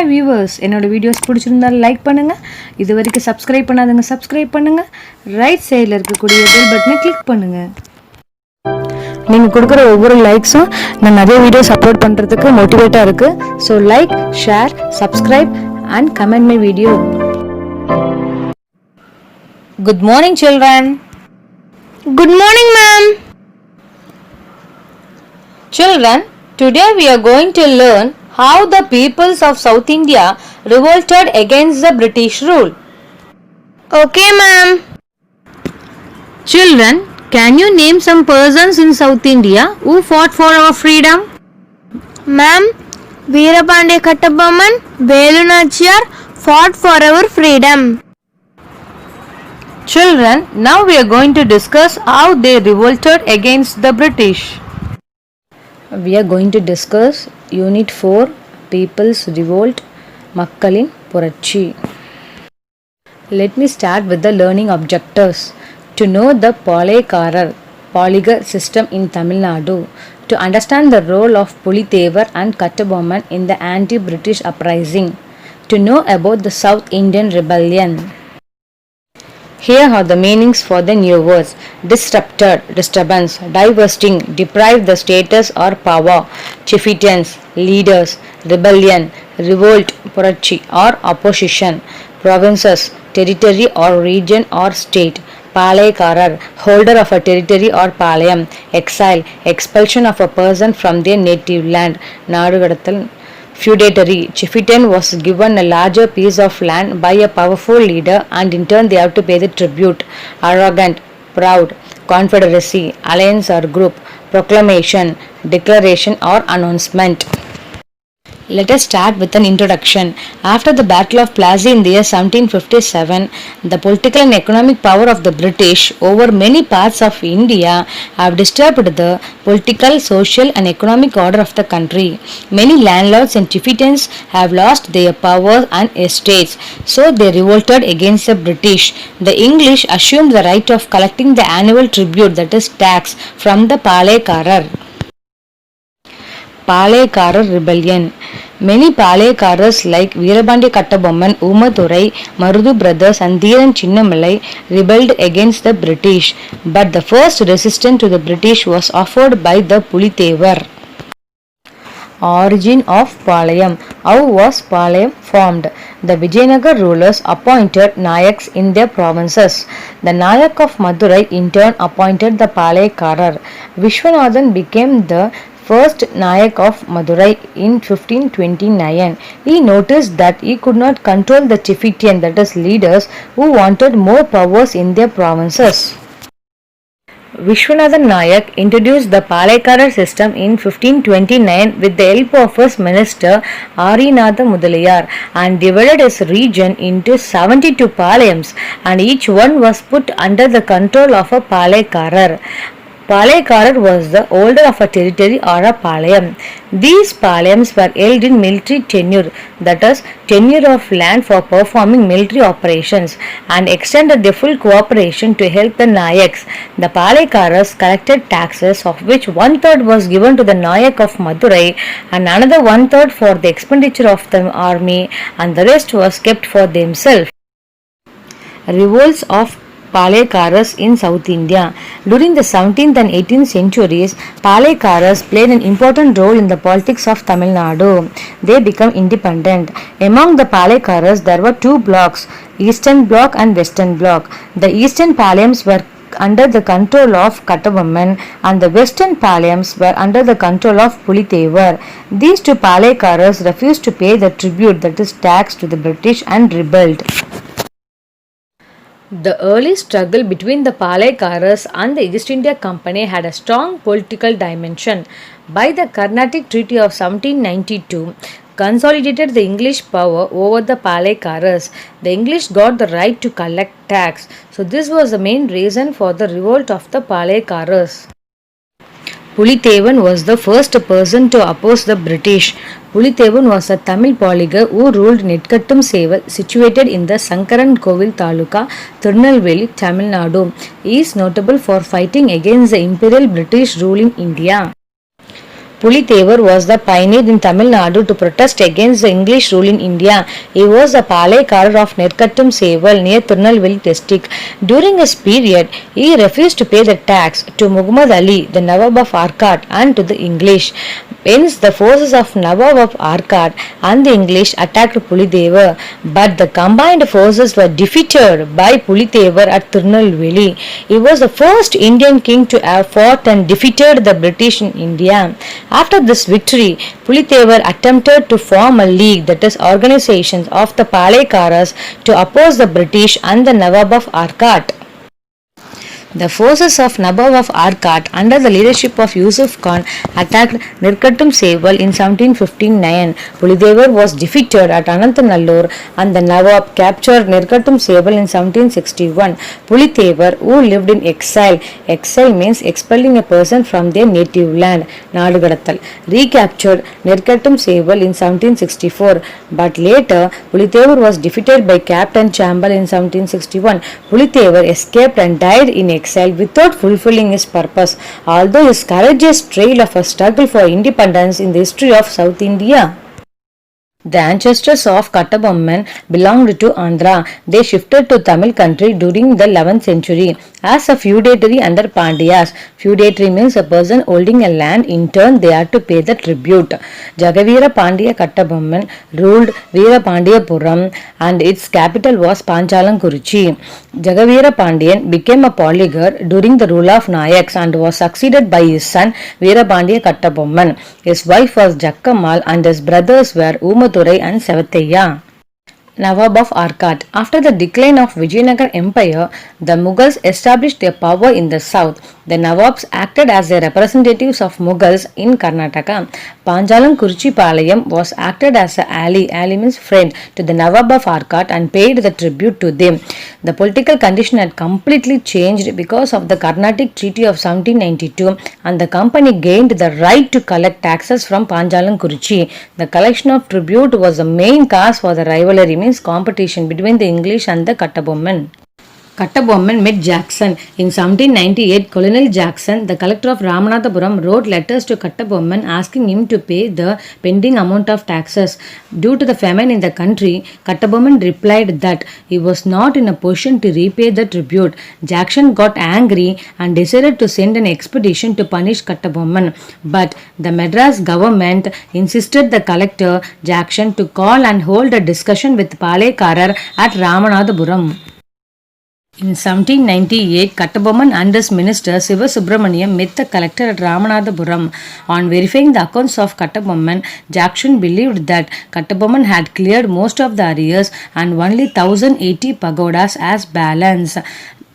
Hi viewers, என்னோட videos பிடிச்சிருந்தாலும் like பண்ணுங்கள். இது வரைக்கும் சப்ஸ்கிரைப் பண்ணாதவங்க சப்ஸ்கிரைப் பண்ணுங்கள். ரைட் சைடில் இருக்கக்கூடிய பெல் பட்டனை கிளிக் பண்ணுங்கள். நீங்கள் கொடுக்குற ஒவ்வொரு லைக்ஸும் நான் நிறைய வீடியோஸ் அப்லோட் பண்ணுறதுக்கு மோட்டிவேட்டாக இருக்குது. So like, share, subscribe and comment my video. Good morning children. Good morning ma'am. Children, today we are going to learn how the peoples of South India revolted against the British rule. Okay ma'am. Children, can you name some persons in South India who fought for our freedom? Ma'am, Veerapandi Kattabomman, Velu Nachiyar fought for our freedom. Children, now we are going to discuss how they revolted against the British. We are going to discuss Unit 4, People's Revolt, Makkalin Puratchi. Let me start with the learning objectives. To know the polygar system in Tamil Nadu. To understand the role of Pulithevar and Kattabomman in the anti-British uprising. To know about the South Indian Rebellion. Here are the meanings for the new words. Disrupted, disturbance, divesting, deprive the status or power, chieftains, leaders, rebellion, revolt, puratchi or opposition, provinces, territory or region or state, Palaikarar, holder of a territory or palayam, exile, expulsion of a person from their native land, Nadugadathal. Feudatory, chieftain was given a larger piece of land by a powerful leader and in turn they have to pay the tribute. Arrogant, proud, confederacy, alliance or group, proclamation, declaration or announcement. Let us start with an introduction. After the Battle of Plassey in the year 1757, the political and economic power of the British over many parts of India have disturbed the political, social and economic order of the country. Many landlords and chieftains have lost their powers and estates, so they revolted against the British. The English assumed the right of collecting the annual tribute, that is tax, from the Palaikarar rebellion. Many Palaikarars like Veerapandi Kattabomman, Umadurai, Marudu brothers and Dheeran Chinnamalai rebelled against the British. But the first resistance to the British was offered by the Pulithevar. Origin of Palayam. How was Palayam formed? The Vijayanagar rulers appointed Nayaks in their provinces. The Nayak of Madurai in turn appointed the Palaikarar. Vishwanathan became the first Nayak of Madurai in 1529. He noticed that he could not control the chieftain, that is leaders, who wanted more powers in their provinces. Vishwanathan Nayak introduced the Palaikarar system in 1529 with the help of his minister Arinatha Mudaliyar and divided his region into 72 palayams and each one was put under the control of a Palaikarar. Palaikarar was the holder of a territory or a palayam. These palayams were held in military tenure, that is, tenure of land for performing military operations, and extended their full cooperation to help the Nayaks. The Palaikarars collected taxes, of which 1/3 was given to the Nayak of Madurai and another 1/3 for the expenditure of the army, and the rest was kept for themselves. Revolts of Palaikarars in South India. During the 17th and 18th centuries, Palaikarars played an important role in the politics of Tamil Nadu. They became independent. Among the Palaikarars, there were two blocks, Eastern Bloc and Western Bloc. The Eastern palayams were under the control of Kattabomman and the Western palayams were under the control of Pulithevar. These two Palaikarars refused to pay the tribute, that is tax, to the British and rebelled. The early struggle between the Palaikarars and the East India Company had a strong political dimension. By the Carnatic Treaty of 1792, consolidated the English power over the Palaikarars. The English got the right to collect tax. So this was the main reason for the revolt of the Palaikarars. Pulithevan was the first person to oppose the British. Pulithevan was a Tamil polygar who ruled Netkattum Seval, situated in the Sankaran Kovil Taluka, Tirunelveli, Tamil Nadu. He is notable for fighting against the Imperial British rule in India. Pulithevar was the pioneer in Tamil Nadu to protest against the English rule in India. He was a Palekarar of Nerkattum Seval near Tirunelveli district. During his period, he refused to pay the tax to Muhammad Ali, the Nawab of Arcot, and to the English. Hence, the forces of Nawab of Arcot and the English attacked Pulithevar, but the combined forces were defeated by Pulithevar at Tirunelveli. He was the first Indian king to have fought and defeated the British in India. After this victory, Pulithevar attempted to form a league, that is, organizations of the Palekaras, to oppose the British and the Nawab of Arcot. The forces of Nawab of Arcot under the leadership of Yusuf Khan attacked Nerkattum Seval in 1759. Pulithevar was defeated at Ananthanallur and the Nawab captured Nerkattum Seval in 1761. Pulithevar, who lived in exile, exile means expelling a person from their native land, Nadukadathal, recaptured Nerkattum Seval in 1764. But later, Pulithevar was defeated by Captain Chambal in 1761. Pulithevar escaped and died in exile without fulfilling his purpose, although his courageous trail of a struggle for independence in the history of South India. The ancestors of Kattabomman belonged to Andhra. They shifted to Tamil country during the 11th century as a feudatory under Pandyas. Feudatory means a person holding a land. In turn, they had to pay the tribute. Jagaveera Pandya Kattabomman ruled Veerapandiyapuram and its capital was Panchalankuruchi. Jagaveera Pandyan became a polygar during the rule of Nayaks and was succeeded by his son Veerapandya Kattabomman. His wife was Jakkamal and his brothers were Umadurai and Savataya. Nawab of Arcot. After the decline of Vijayanagar Empire, the Mughals established their power in the south. The Nawabs acted as the representatives of Mughals in Karnataka. Panchalankuruchi Palayam was acted as an ally means friend, to the Nawab of Arcot and paid the tribute to them. The political condition had completely changed because of the Carnatic Treaty of 1792 and the company gained the right to collect taxes from Panchalankuruchi. The collection of tribute was the main cause for the rivalry, means competition between the English and the Kattabomman. Kattabomman met Jackson. In 1798, Colonel Jackson, the collector of Ramanathapuram, wrote letters to Kattabomman asking him to pay the pending amount of taxes. Due to the famine in the country, Kattabomman replied that he was not in a position to repay the tribute. Jackson got angry and decided to send an expedition to punish Kattabomman. But the Madras government insisted the collector Jackson to call and hold a discussion with Palekarar at Ramanathapuram. In 1798, Kattabomman and his minister Sivasubramaniam met the collector at Ramanathapuram. On verifying the accounts of Kattabomman, Jackson believed that Kattabomman had cleared most of the arrears and only 1080 pagodas as balance.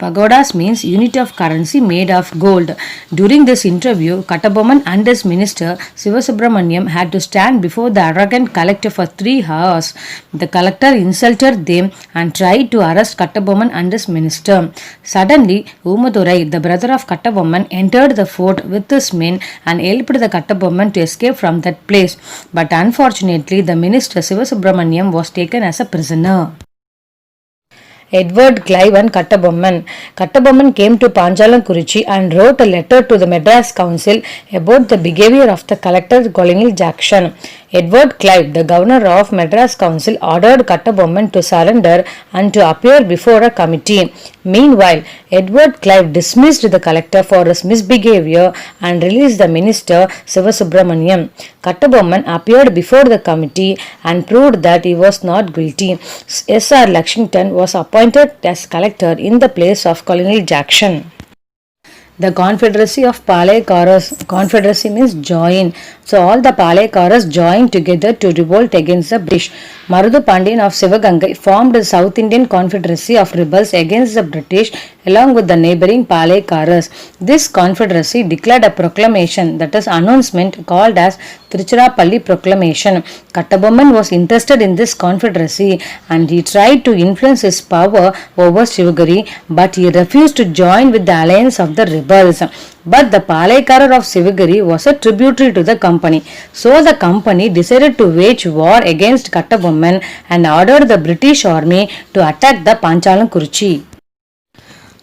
Pagodas means unit of currency made of gold. During this interview, Kattabomman and his minister Sivasubramaniam had to stand before the arrogant collector for 3 hours. The collector insulted them and tried to arrest Kattabomman and his minister. Suddenly, Umadurai, the brother of Kattabomman, entered the fort with his men and helped the Kattabomman to escape from that place. But unfortunately, the minister Sivasubramaniam was taken as a prisoner. Edward Clive and Kattabomman. Kattabomman came to Panchalankuruchi and wrote a letter to the Madras Council about the behavior of the collector Colonel Jackson. Edward Clive, the governor of Madras Council, ordered Kattabomman to surrender and to appear before a committee. Meanwhile, Edward Clive dismissed the collector for his misbehavior and released the minister Sivasubramaniam. Kattabomman appeared before the committee and proved that he was not guilty. S.R. Lakshington was appointed as collector in the place of Colonel Jackson. The Confederacy of Palekaras. Confederacy means join. So all the Palekaras joined together to revolt against the British. Marudhu Pandyan of Sivagangai formed the South Indian Confederacy of rebels against the British along with the neighbouring Palekaras. This confederacy declared a proclamation, that is announcement, called as Tiruchirappalli Proclamation. Kattabomman was interested in this confederacy and he tried to influence his power over Sivagiri, but he refused to join with the alliance of the rebels. But the Palekarar of Sivagiri was a tributary to the company. So the company decided to wage war against Kattabomman and ordered the British army to attack the Panchalankuruchi.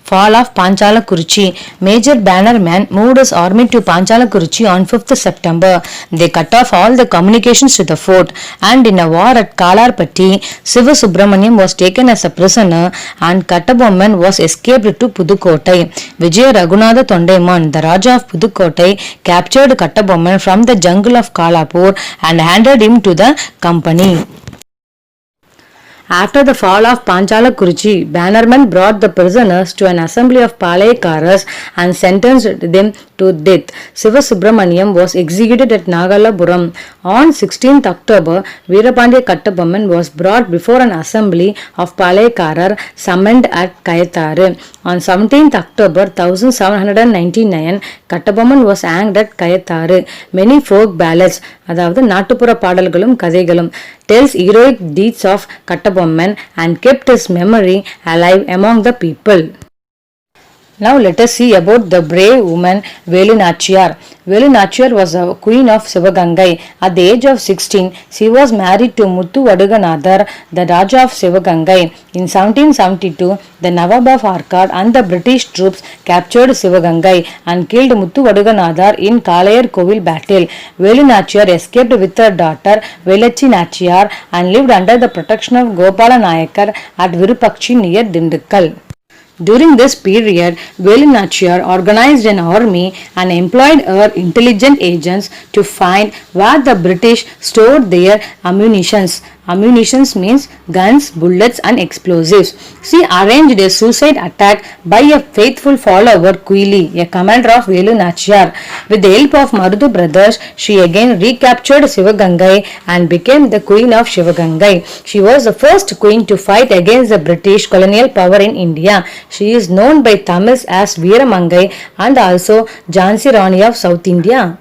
Fall of Panchalakuruchi. Major Bannerman moved his army to Panchalakuruchi on 5th September. They cut off all the communications to the fort, and in a war at Kalarpatti, Siva Subramaniam was taken as a prisoner and Kattabomman was escaped to Pudukottai. Vijaya Raghunatha Tondaiman, the Raja of Pudukottai, captured Kattabomman from the jungle of Kalapur and handed him to the company. After the fall of Panchalakuruchi, Bannerman brought the prisoners to an assembly of Palayakaras and sentenced them to death. Siva Subramaniam was executed at Nagalapuram. On 16th October, Veerapandya Kattabomman was brought before an assembly of Palayakarar summoned at Kayatharu. On 17th October 1799, Kattabomman was hanged at Kayatharu. Many folk ballads, அதாவது நாட்டுப்புற பாடல்களும் கதைகளும் tells heroic deeds of Kattabomman and kept his memory alive among the people. Now let us see about the brave woman Velu Nachiyar. Velu Nachiyar was a queen of Sivagangai. At the age of 16, she was married to Muthu Vaduganadhar, the Raja of Sivagangai. In 1772, the Nawab of Arcot and the British troops captured Sivagangai and killed Muthu Vaduganadhar in Kalayar Kovil battle. Velu Nachiyar escaped with her daughter Velachi Nachiyar and lived under the protection of Gopala Nayakar at Virupakshi near Dindikkal. During this period, Velu Nachiyar organized an army and employed her intelligent agents to find where the British stored their ammunitions. Ammunitions means guns, bullets and explosives. She arranged a suicide attack by a faithful follower Quili, a commander of Velu Nachiyar. With the help of Marudu brothers, she again recaptured Sivagangai and became the queen of Sivagangai. She was the first queen to fight against the British colonial power in India. She is known by Tamils as Veeramangai and also Jhansi Rani of South India.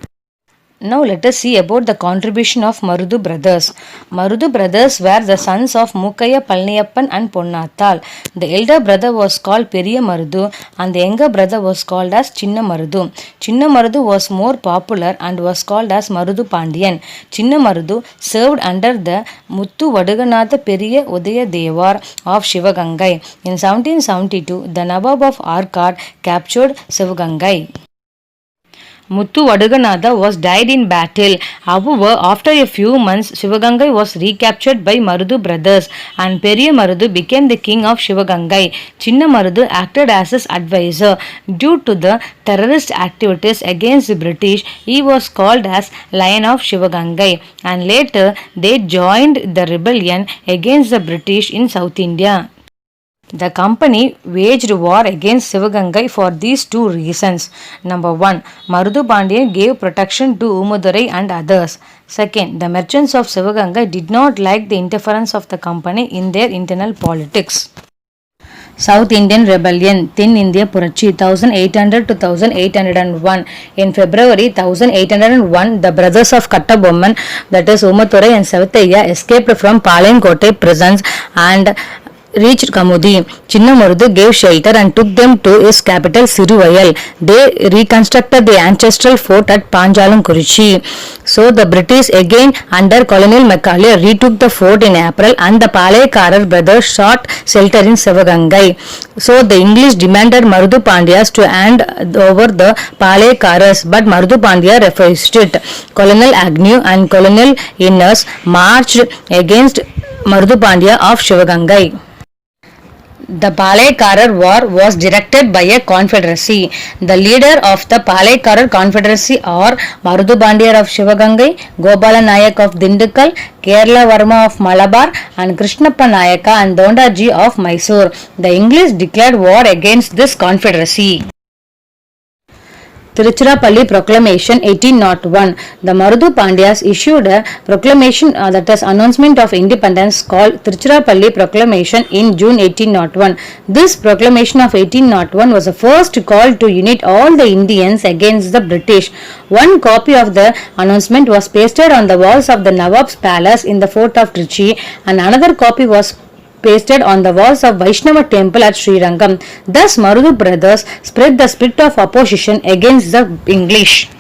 Now let us see about the contribution of Marudu brothers. Marudu brothers were the sons of Mukaya Palniyappan and Ponnattal. The elder brother was called Periya Marudu and the younger brother was called as Chinna Marudu. Chinna Marudu was more popular and was called as Marudu Pandiyan. Chinna Marudu served under the Muthu Vaduganatha Periya Udaya Devar of Sivagangai. In 1772, the Nawab of Arcot captured Sivagangai. Muthu Vaduganatha was died in battle. However, after a few months, Sivagangai was recaptured by Marudu brothers and Periya Marudu became the king of Sivagangai. Chinna Marudu acted as his advisor. Due to the terrorist activities against the British, he was called as Lion of Sivagangai and later they joined the rebellion against the British in South India. The company waged war against Sivagangai for these two reasons. Number 1. Marudu Pandiyan gave protection to Umudurai and others. Second, the merchants of Sivagangai did not like the interference of the company in their internal politics. South Indian Rebellion, Thin India Purachi, 1800 to 1801. In February 1801, the brothers of Kattabomman, that is Umudurai and Savataiya, escaped from Palayamkottai prisons and reached Kamudi. Chinna Marudu gave shelter and took them to his capital Siruvayal. They reconstructed the ancestral fort at Panchalakuruchi. So the British again under Colonel Macaulay retook the fort in April and the Palayakarar brothers sought shelter in Sivagangai. So the English demanded Marudu Pandyas to hand over the Palayakaras, but Marudu Pandya refused it. Colonel Agnew and Colonel Innes marched against Marudu Pandya of Sivagangai. The Palayakarar war was directed by a confederacy. The leader of the Palayakarar confederacy are Marudu Pandya of Sivagangai, Gopala Nayak of Dindikkal, Kerala Varma of Malabar and Krishnappa Nayaka and Dondaji of Mysore. The English declared war against this confederacy. Tiruchirappalli Proclamation 1801. The Marudu Pandyas issued a proclamation that is announcement of independence called Tiruchirappalli Proclamation in June 1801. This proclamation of 1801 was the first call to unite all the Indians against the British. One copy of the announcement was pasted on the walls of the Nawab's palace in the fort of Trichy and another copy was pasted on the walls of Vaishnava temple at Srirangam. Thus Marudu brothers spread the spirit of opposition against the English.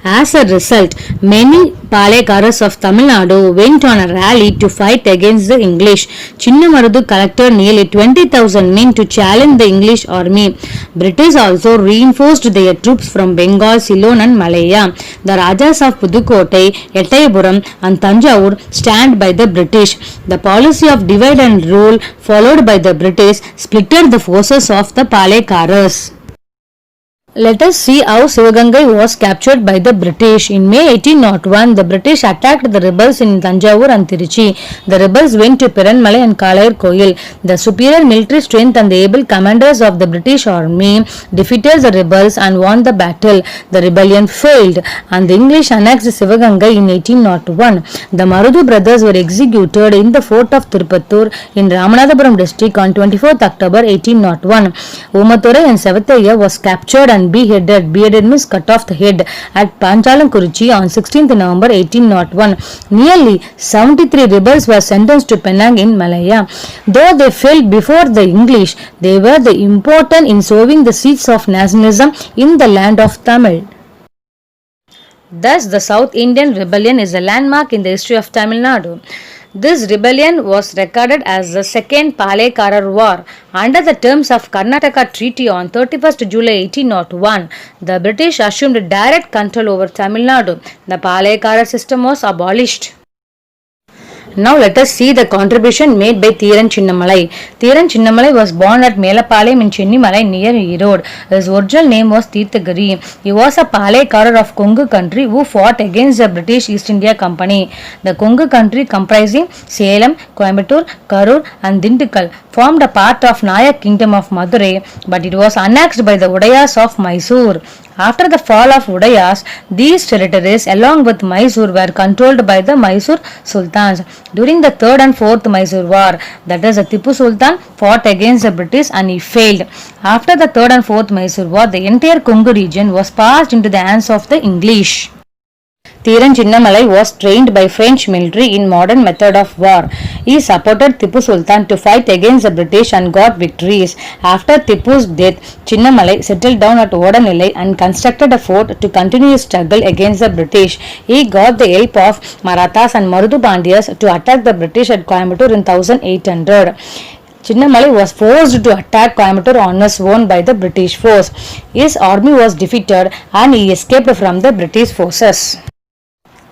As a result, many Palekaras of Tamil Nadu went on a rally to fight against the English. Chinnamarudu collected nearly 20,000 men to challenge the English army. British also reinforced their troops from Bengal, Ceylon and Malaya. The Rajas of Pudukkottai, Ettayapuram and Tanjavur stand by the British. The policy of divide and rule followed by the British splitted the forces of the Palekaras. Let us see how Sivagangai was captured by the British. In May 1801, the British attacked the rebels in Tanjavur and Tiruchi. The rebels went to Piranmalai and Kalayur Koil. The superior military strength and the able commanders of the British army defeated the rebels and won the battle. The rebellion failed and the English annexed Sivagangai in 1801. The Marudu brothers were executed in the fort of Tirupattur in Ramanathapuram district on 24th October 1801. Umathurai and Savataya was captured and beheaded. Beheaded means cut off the head at Panchalam-Kurichi on 16th November 1801. Nearly 73 rebels were sentenced to Penang in Malaya. Though they fell before the English, they were important in sowing the seeds of nationalism in the land of Tamil. Thus, the South Indian Rebellion is a landmark in the history of Tamil Nadu. This rebellion was recorded as the Second Palekarar War. Under the terms of Karnataka Treaty on 31st July 1801, the British assumed direct control over Tamil Nadu. The Palekara system was abolished. Now let us see the contribution made by Theeran Chinnamalai. Theeran Chinnamalai was born at Melapalayam in Chennimalai near Erode. His original name was Tirthagiri. He was a Palekarar of Kongu country who fought against the British East India Company. The Kongu country comprising Salem, Coimbatore, Karur and Dindigul formed a part of Nayak kingdom of Madurai, but it was annexed by the Udayas of Mysore. After the fall of Udayas, these territories along with Mysore were controlled by the Mysore Sultans. During the 3rd and 4th Mysore War, that is, the Tipu Sultan fought against the British and he failed. After the 3rd and 4th Mysore War, the entire Kongu region was passed into the hands of the English. Theeran Chinnamalai was trained by French military in modern method of war. He supported Tipu Sultan to fight against the British and got victories. After Tipu's death, Chinnamalai settled down at Odanilai and constructed a fort to continue his struggle against the British. He got the help of Marathas and Marudu Pandyas to attack the British at Coimbatore in 1800. Chinnamalai was forced to attack Coimbatore on his own by the British force. His army was defeated and he escaped from the British forces.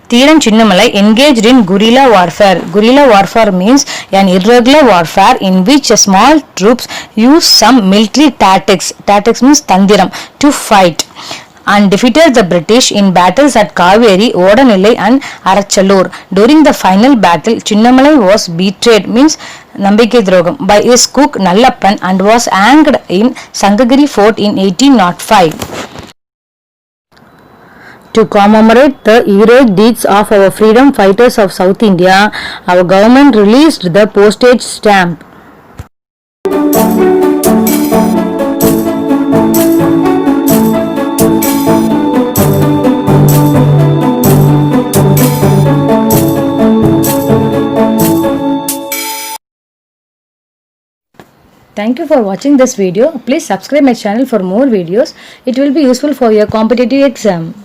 Theeran Chinnamalai engaged in guerrilla warfare. Guerrilla warfare means an irregular warfare in which small troops use some military tactics. Tactics means tandiram to fight, and defeated the British in battles at Kaveri, Odanilai and Arachalur. During the final battle, Chinnamalai was betrayed means Nambike Drogam by his cook Nallappan and was hanged in Sangagiri fort in 1805. To commemorate the heroic deeds of our freedom fighters of South India, our government released the postage stamp. Thank you for watching this video. Please subscribe my channel for more videos. It will be useful for your competitive exam.